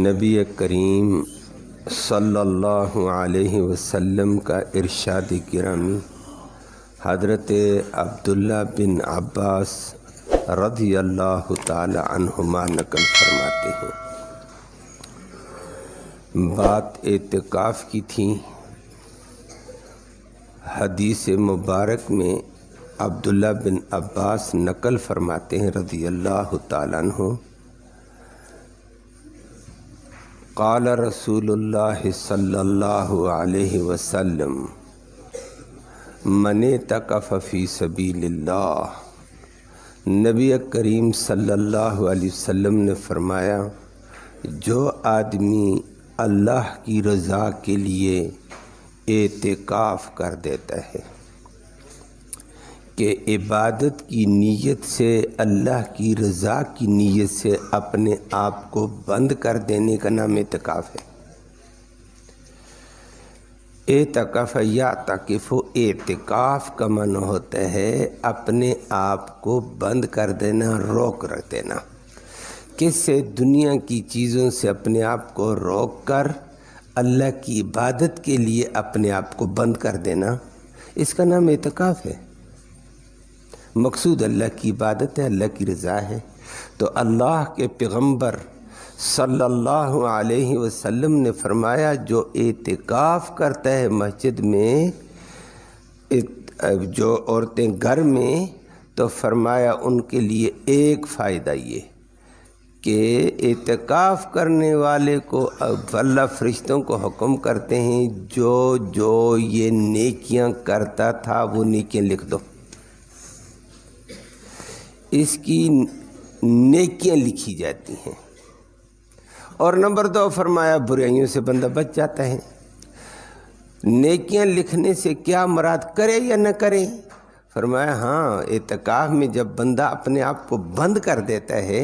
نبی کریم صلی اللہ علیہ وسلم کا ارشاد گرامی حضرت عبداللہ بن عباس رضی اللہ تعالی عنہما نقل فرماتے ہیں، بات اعتکاف کی تھی۔ حدیث مبارک میں عبداللہ بن عباس نقل فرماتے ہیں رضی اللہ تعالی عنہ، قال رسول اللہ صلی اللہ علیہ وسلم من اعتکف فی سبیل اللہ۔ نبی کریم صلی اللہ علیہ وسلم نے فرمایا، جو آدمی اللہ کی رضا کے لیے اعتکاف کر دیتا ہے کہ عبادت کی نیت سے، اللہ کی رضا کی نیت سے اپنے آپ کو بند کر دینے کا نام اعتکاف ہے۔ اعتکاف یا تکف، اعتکاف کا معنی ہوتا ہے اپنے آپ کو بند کر دینا، روک رکھ دینا۔ کس سے؟ دنیا کی چیزوں سے اپنے آپ کو روک کر اللہ کی عبادت کے لیے اپنے آپ کو بند کر دینا، اس کا نام اعتکاف ہے۔ مقصود اللہ کی عبادت ہے، اللہ کی رضا ہے۔ تو اللہ کے پیغمبر صلی اللہ علیہ وسلم نے فرمایا، جو اعتکاف کرتا ہے مسجد میں، جو عورتیں گھر میں، تو فرمایا ان کے لیے ایک فائدہ یہ کہ اعتکاف کرنے والے کو اللہ فرشتوں کو حکم کرتے ہیں، جو یہ نیکیاں کرتا تھا وہ نیکیاں لکھ دو، اس کی نیکیاں لکھی جاتی ہیں۔ اور نمبر 2 فرمایا برائیوں سے بندہ بچ جاتا ہے۔ نیکیاں لکھنے سے کیا مراد، کرے یا نہ کرے؟ فرمایا ہاں، اعتکاف میں جب بندہ اپنے آپ کو بند کر دیتا ہے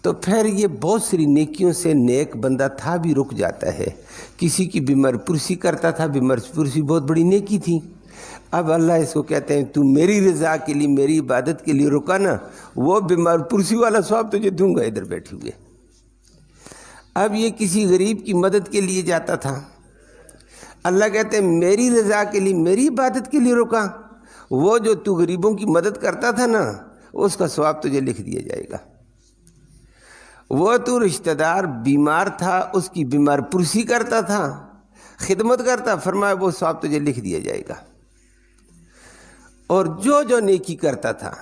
تو پھر یہ بہت ساری نیکیوں سے نیک بندہ تھا بھی رک جاتا ہے۔ کسی کی بیمار پرسی کرتا تھا، بیمار پرسی بہت بڑی نیکی تھی، اب اللہ اس کو کہتے ہیں تو میری رضا کے لیے، میری عبادت کے لیے رکا نا، وہ بیمار پرسی والا ثواب تجھے دوں گا ادھر بیٹھے ہوئے۔ اب یہ کسی غریب کی مدد کے لیے جاتا تھا، اللہ کہتے ہیں میری رضا کے لیے، میری عبادت کے لیے رکا، وہ جو تو غریبوں کی مدد کرتا تھا نا، اس کا ثواب تجھے لکھ دیا جائے گا۔ وہ تو رشتہ دار بیمار تھا، اس کی بیمار پرسی کرتا تھا، خدمت کرتا، فرمایا وہ ثواب تجھے لکھ دیا جائے گا۔ اور جو نیکی کرتا تھا،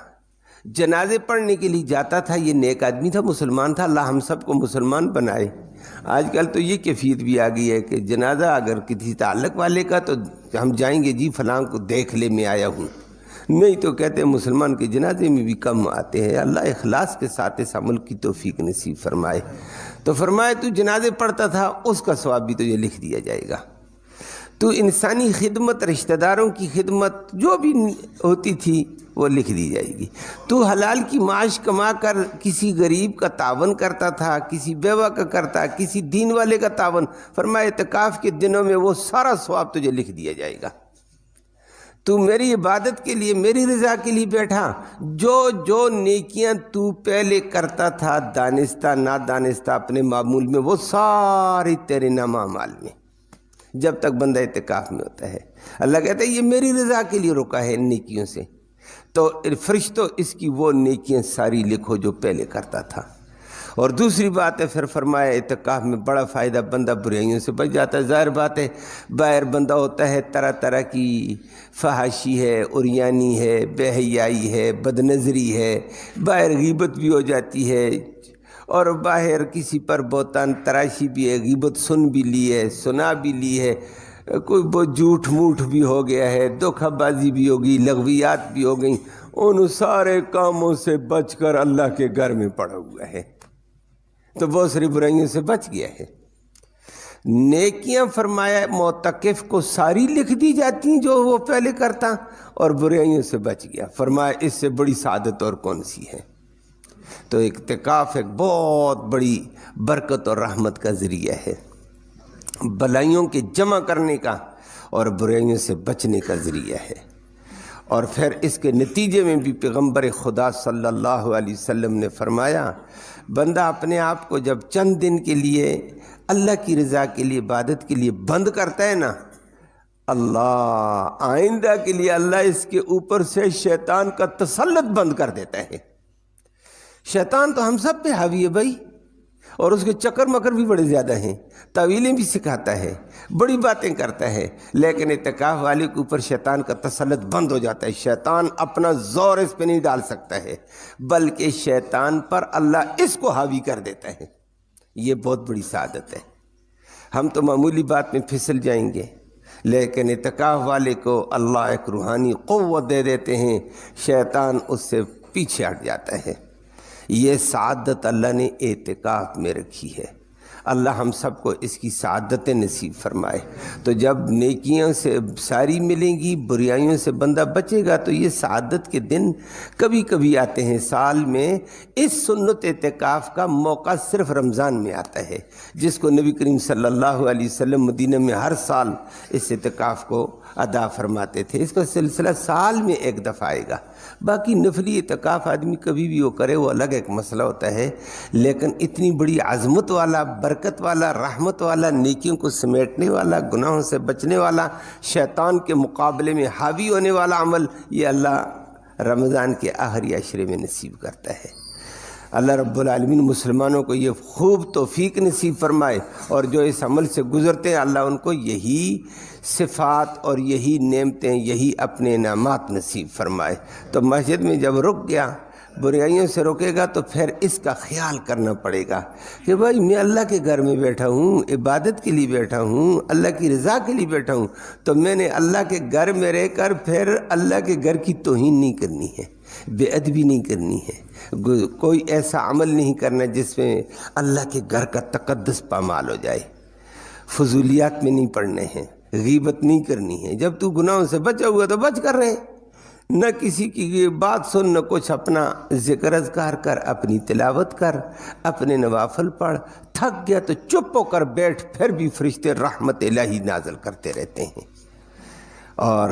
جنازے پڑھنے کے لیے جاتا تھا، یہ نیک آدمی تھا، مسلمان تھا، اللہ ہم سب کو مسلمان بنائے۔ آج کل تو یہ کیفیت بھی آ گئی ہے کہ جنازہ اگر کسی تعلق والے کا تو ہم جائیں گے، جی فلاں کو دیکھ لے میں آیا ہوں، نہیں تو کہتے ہیں مسلمان کے جنازے میں بھی کم آتے ہیں۔ اللہ اخلاص کے ساتھ اس عمل کی توفیق نصیب فرمائے۔ تو فرمائے تو جنازے پڑھتا تھا، اس کا ثواب بھی تجھے لکھ دیا جائے گا۔ تو انسانی خدمت، رشتہ داروں کی خدمت جو بھی ہوتی تھی وہ لکھ دی جائے گی۔ تو حلال کی معاش کما کر کسی غریب کا تعاون کرتا تھا، کسی بیوہ کا کرتا، کسی دین والے کا تعاون، فرمایا اعتکاف کے دنوں میں وہ سارا ثواب تجھے لکھ دیا جائے گا۔ تو میری عبادت کے لیے، میری رضا کے لیے بیٹھا، جو نیکیاں تو پہلے کرتا تھا دانستہ نادانستہ اپنے معمول میں، وہ ساری تیرے نام اعمال میں، جب تک بندہ اعتکاف میں ہوتا ہے۔ اللہ کہتا ہے یہ میری رضا کے لیے رکا ہے ان نیکیوں سے، تو فرشتوں اس کی وہ نیکیاں ساری لکھو جو پہلے کرتا تھا۔ اور دوسری بات ہے، پھر فرمایا اعتکاف میں بڑا فائدہ، بندہ برائیوں سے بچ جاتا ہے۔ ظاہر بات ہے باہر بندہ ہوتا ہے، طرح طرح کی فحاشی ہے، عریانی ہے، بے حیائی ہے، بد نظری ہے، باہر غیبت بھی ہو جاتی ہے، اور باہر کسی پر بہتان تراشی بھی ہے، غیبت سن بھی لی ہے، سنا بھی لی ہے، کوئی بہت جھوٹ موٹ بھی ہو گیا ہے، دھوکہ بازی بھی ہو گئی، لغویات بھی ہو گئیں، ان سارے کاموں سے بچ کر اللہ کے گھر میں پڑا ہوا ہے، تو بہت ساری برائیوں سے بچ گیا ہے۔ نیکیاں فرمایا معتکف کو ساری لکھ دی جاتی ہیں جو وہ پہلے کرتا، اور برائیوں سے بچ گیا۔ فرمایا اس سے بڑی سعادت اور کون سی ہے؟ تو اعتکاف ایک بہت بڑی برکت اور رحمت کا ذریعہ ہے، بلائیوں کے جمع کرنے کا اور برائیوں سے بچنے کا ذریعہ ہے۔ اور پھر اس کے نتیجے میں بھی پیغمبر خدا صلی اللہ علیہ وسلم نے فرمایا بندہ اپنے آپ کو جب چند دن کے لیے اللہ کی رضا کے لیے عبادت کے لیے بند کرتا ہے نا، اللہ آئندہ کے لیے اللہ اس کے اوپر سے شیطان کا تسلط بند کر دیتا ہے۔ شیطان تو ہم سب پہ حاوی ہے بھائی، اور اس کے چکر مکر بھی بڑے زیادہ ہیں، تعویلیں بھی سکھاتا ہے، بڑی باتیں کرتا ہے، لیکن اعتکاف والے کے اوپر شیطان کا تسلط بند ہو جاتا ہے۔ شیطان اپنا زور اس پہ نہیں ڈال سکتا ہے، بلکہ شیطان پر اللہ اس کو حاوی کر دیتا ہے۔ یہ بہت بڑی سعادت ہے۔ ہم تو معمولی بات میں پھسل جائیں گے، لیکن اعتکاف والے کو اللہ ایک روحانی قوت دے دیتے ہیں، شیطان اس سے پیچھے ہٹ جاتا ہے۔ یہ سعادت اللہ نے اعتکاف میں رکھی ہے۔ اللہ ہم سب کو اس کی سعادت نصیب فرمائے۔ تو جب نیکیوں سے ساری ملیں گی، برائیوں سے بندہ بچے گا، تو یہ سعادت کے دن کبھی کبھی آتے ہیں سال میں۔ اس سنت اعتکاف کا موقع صرف رمضان میں آتا ہے، جس کو نبی کریم صلی اللہ علیہ وسلم مدینہ میں ہر سال اس اعتکاف کو ادا فرماتے تھے۔ اس کا سلسلہ سال میں ایک دفعہ آئے گا۔ باقی نفلی اعتکاف آدمی کبھی بھی وہ کرے، وہ الگ ایک مسئلہ ہوتا ہے، لیکن اتنی بڑی عظمت والا، برکت والا، رحمت والا، نیکیوں کو سمیٹنے والا، گناہوں سے بچنے والا، شیطان کے مقابلے میں حاوی ہونے والا عمل، یہ اللہ رمضان کے آخری عشرے میں نصیب کرتا ہے۔ اللہ رب العالمین مسلمانوں کو یہ خوب توفیق نصیب فرمائے، اور جو اس عمل سے گزرتے ہیں اللہ ان کو یہی صفات اور یہی نعمتیں، یہی اپنے انعامات نصیب فرمائے۔ تو مسجد میں جب رک گیا، برائیوں سے روکے گا، تو پھر اس کا خیال کرنا پڑے گا کہ بھائی میں اللہ کے گھر میں بیٹھا ہوں، عبادت کے لیے بیٹھا ہوں، اللہ کی رضا کے لیے بیٹھا ہوں، تو میں نے اللہ کے گھر میں رہ کر پھر اللہ کے گھر کی توہین نہیں کرنی ہے، بے ادبی نہیں کرنی ہے، کوئی ایسا عمل نہیں کرنا جس میں اللہ کے گھر کا تقدس پامال ہو جائے، فضولیات میں نہیں پڑھنے ہیں، غیبت نہیں کرنی ہے۔ جب تو گناہوں سے بچا ہوا تو بچ کر رہے، نہ کسی کی بات سن، نہ کچھ، اپنا ذکر اذکار کر، اپنی تلاوت کر، اپنے نوافل پڑھ۔ تھک گیا تو چپ ہو کر بیٹھ، پھر بھی فرشتے رحمت الہی نازل کرتے رہتے ہیں، اور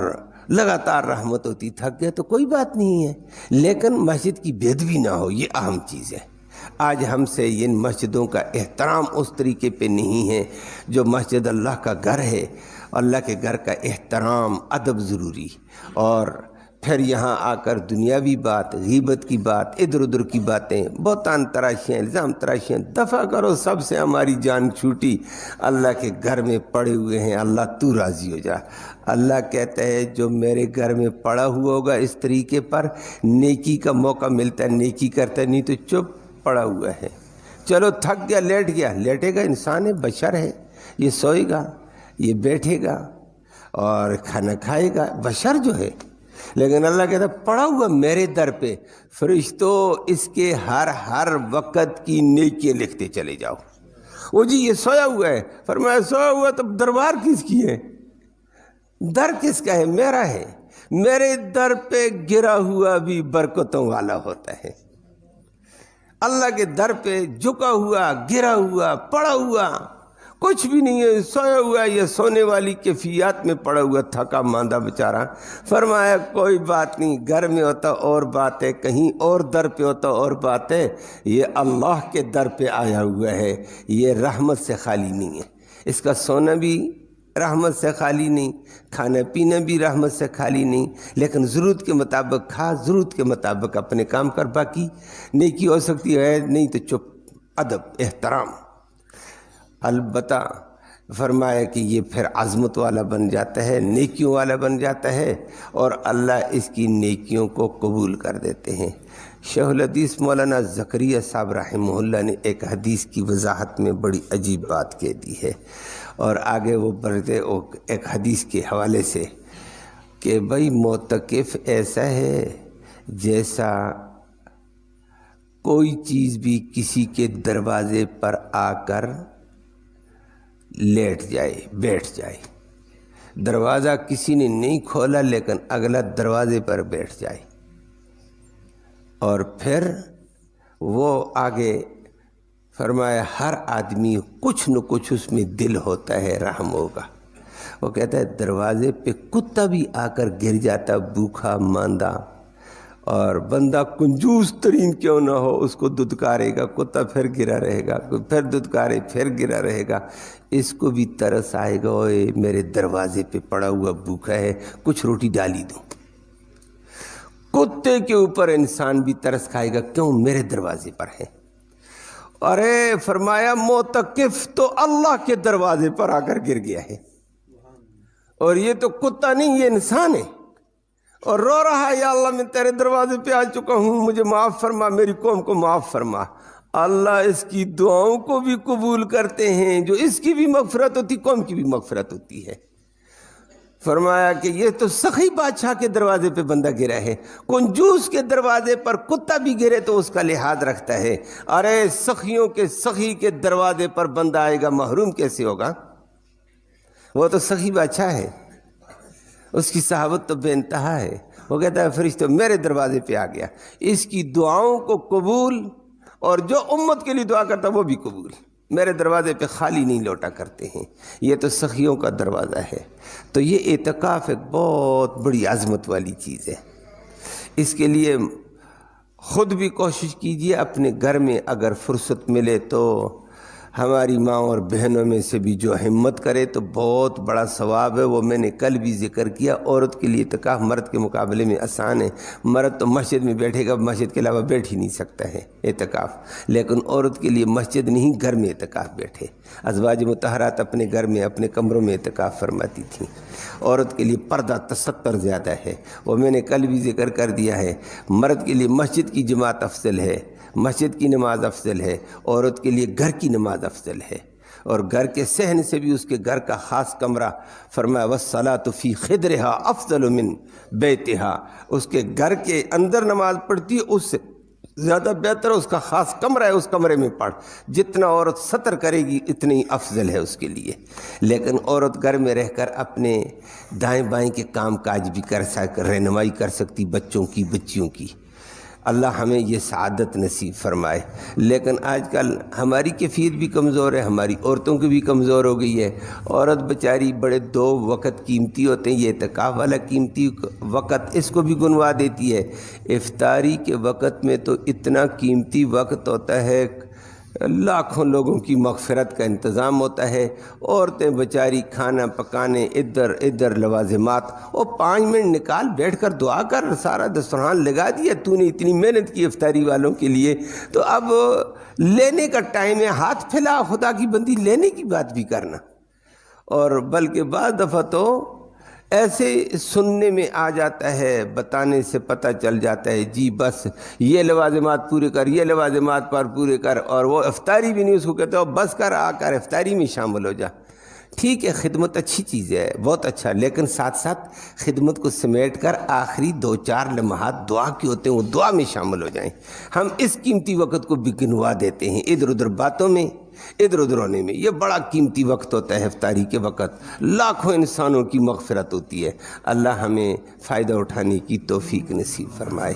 لگاتار رحمت ہوتی۔ تھک گیا تو کوئی بات نہیں ہے، لیکن مسجد کی بے ادبی نہ ہو، یہ اہم چیز ہے۔ آج ہم سے ان مسجدوں کا احترام اس طریقے پہ نہیں ہے جو مسجد اللہ کا گھر ہے۔ اللہ کے گھر کا احترام، ادب ضروری، اور پھر یہاں آ کر دنیاوی بات، غیبت کی بات، ادھر ادھر کی باتیں، بہتان تراشیاں، الزام تراشیاں دفع کرو، سب سے ہماری جان چھوٹی۔ اللہ کے گھر میں پڑے ہوئے ہیں، اللہ تو راضی ہو جا۔ اللہ کہتا ہے جو میرے گھر میں پڑا ہوا ہوگا اس طریقے پر، نیکی کا موقع ملتا ہے نیکی کرتا ہے، نہیں تو چپ پڑا ہوا ہے۔ چلو تھک گیا، لیٹ گیا، لیٹے گا، انسان ہے، بشر ہے، یہ سوئے گا، یہ بیٹھے گا اور کھانا کھائے گا، بشر جو ہے۔ لیکن اللہ کہتا ہے پڑا ہوا میرے در پہ، فرشتوں اس کے ہر وقت کی نیکیاں لکھتے چلے جاؤ۔ وہ جی یہ سویا ہوا ہے، فرمایا سویا ہوا تو دربار کس کی ہے؟ در کس کا ہے؟ میرا ہے۔ میرے در پہ گرا ہوا بھی برکتوں والا ہوتا ہے۔ اللہ کے در پہ جھکا ہوا، گرا ہوا، پڑا ہوا کچھ بھی نہیں ہے، سویا ہوا، یہ سونے والی کیفیات میں پڑا ہوا، تھکا ماندہ بیچارہ۔ فرمایا کوئی بات نہیں، گھر میں ہوتا اور بات ہے، کہیں اور در پہ ہوتا اور بات ہے، یہ اللہ کے در پہ آیا ہوا ہے، یہ رحمت سے خالی نہیں ہے۔ اس کا سونا بھی رحمت سے خالی نہیں، کھانا پینا بھی رحمت سے خالی نہیں، لیکن ضرورت کے مطابق کھا، ضرورت کے مطابق اپنے کام کر، باقی نیکی ہو سکتی ہے، نہیں تو چپ، ادب، احترام۔ البتہ فرمایا کہ یہ پھر عظمت والا بن جاتا ہے، نیکیوں والا بن جاتا ہے، اور اللہ اس کی نیکیوں کو قبول کر دیتے ہیں۔ شیخ الحدیث مولانا زکریا صاحب رحمہ اللہ نے ایک حدیث کی وضاحت میں بڑی عجیب بات کہہ دی ہے، اور آگے وہ بڑھتے ایک حدیث کے حوالے سے کہ بھائی معتکف ایسا ہے جیسا کوئی چیز بھی کسی کے دروازے پر آ کر لیٹ جائے، بیٹھ جائے۔ دروازہ کسی نے نہیں کھولا لیکن اگلا دروازے پر بیٹھ جائے، اور پھر وہ آگے فرمایا ہر آدمی کچھ نہ کچھ اس میں دل ہوتا ہے، رحم ہوگا، وہ کہتا ہے دروازے پہ کتا بھی آ کر گر جاتا بھوکا ماندہ، اور بندہ کنجوس ترین کیوں نہ ہو اس کو ددکارے گا، کتا پھر گرا رہے گا، پھر ددکارے پھر گرا رہے گا، اس کو بھی ترس آئے گا، اوے میرے دروازے پہ پڑا ہوا بھوکا ہے، کچھ روٹی ڈالی دوں۔ کتے کے اوپر انسان بھی ترس کھائے گا، کیوں میرے دروازے پر ہے۔ ارے فرمایا معتکف تو اللہ کے دروازے پر آ کر گر گیا ہے، اور یہ تو کتا نہیں، یہ انسان ہے، اور رو رہا ہے یا اللہ میں تیرے دروازے پہ آ چکا ہوں، مجھے معاف فرما، میری قوم کو معاف فرما۔ اللہ اس کی دعاؤں کو بھی قبول کرتے ہیں، جو اس کی بھی مغفرت ہوتی، قوم کی بھی مغفرت ہوتی ہے۔ فرمایا کہ یہ تو سخی بادشاہ کے دروازے پہ بندہ گرا ہے، کنجوس کے دروازے پر کتا بھی گرے تو اس کا لحاظ رکھتا ہے، ارے سخیوں کے سخی کے دروازے پر بندہ آئے گا، محروم کیسے ہوگا؟ وہ تو سخی بادشاہ ہے، اس کی صحابت تو بے انتہا ہے۔ وہ کہتا ہے فرشتوں میرے دروازے پہ آ گیا، اس کی دعاؤں کو قبول، اور جو امت کے لیے دعا کرتا وہ بھی قبول، میرے دروازے پہ خالی نہیں لوٹا کرتے ہیں، یہ تو سخیوں کا دروازہ ہے۔ تو یہ اعتکاف ایک بہت بڑی عظمت والی چیز ہے، اس کے لیے خود بھی کوشش کیجئے، اپنے گھر میں اگر فرصت ملے تو ہماری ماں اور بہنوں میں سے بھی جو ہمت کرے تو بہت بڑا ثواب ہے۔ وہ میں نے کل بھی ذکر کیا، عورت کے لیے اعتکاف مرد کے مقابلے میں آسان ہے، مرد تو مسجد میں بیٹھے گا، مسجد کے علاوہ بیٹھ ہی نہیں سکتا ہے اعتکاف، لیکن عورت کے لیے مسجد نہیں گھر میں اعتکاف بیٹھے۔ ازواج مطہرات اپنے گھر میں اپنے کمروں میں اعتکاف فرماتی تھیں۔ عورت کے لیے پردہ تستر زیادہ ہے، وہ میں نے کل بھی ذکر کر دیا ہے۔ مرد کے لیے مسجد کی جماعت افضل ہے، مسجد کی نماز افضل ہے، عورت کے لیے گھر کی نماز افضل ہے، اور گھر کے صحن سے بھی اس کے گھر کا خاص کمرہ، فرمایا وَالصَّلَاةُ فِي خِدْرِهَا أَفْضَلُ مِن بَيْتِهَا، اس کے گھر کے اندر نماز پڑھتی ہے اس سے زیادہ بہتر اس کا خاص کمرہ ہے، اس کمرے میں پڑھ، جتنا عورت ستر کرے گی اتنی افضل ہے اس کے لیے۔ لیکن عورت گھر میں رہ کر اپنے دائیں بائیں کے کام کاج بھی کر رہنمائی کر سکتی، بچوں کی بچیوں کی۔ اللہ ہمیں یہ سعادت نصیب فرمائے۔ لیکن آج کل ہماری کیفیت بھی کمزور ہے، ہماری عورتوں کی بھی کمزور ہو گئی ہے۔ عورت بیچاری بڑے 2 وقت قیمتی ہوتے ہیں، یہ اعتکاف والا قیمتی وقت اس کو بھی گنوا دیتی ہے۔ افطاری کے وقت میں تو اتنا قیمتی وقت ہوتا ہے، لاکھوں لوگوں کی مغفرت کا انتظام ہوتا ہے، عورتیں بیچاری کھانا پکانے ادھر ادھر لوازمات، اور 5 منٹ نکال بیٹھ کر دعا کر، سارا دسترخوان لگا دیا، تو نے اتنی محنت کی افطاری والوں کے لیے، تو اب لینے کا ٹائم ہے، ہاتھ پھیلا، خدا کی بندی لینے کی بات بھی کرنا۔ اور بلکہ بعض دفعہ تو ایسے سننے میں آ جاتا ہے، بتانے سے پتہ چل جاتا ہے، جی بس یہ لوازمات پورے کر، یہ لوازمات پر پورے کر، اور وہ افطاری بھی نہیں، اس کو کہتے ہو بس کر، آ کر افطاری میں شامل ہو جا۔ ٹھیک ہے، خدمت اچھی چیز ہے، بہت اچھا، لیکن ساتھ ساتھ خدمت کو سمیٹ کر آخری 2-4 لمحات دعا کے ہوتے ہیں، وہ دعا میں شامل ہو جائیں۔ ہم اس قیمتی وقت کو بھی گنوا دیتے ہیں ادھر ادھر باتوں میں، ادھر ادھر ہونے میں۔ یہ بڑا قیمتی وقت ہوتا ہے افطاری کے وقت، لاکھوں انسانوں کی مغفرت ہوتی ہے۔ اللہ ہمیں فائدہ اٹھانے کی توفیق نصیب فرمائے۔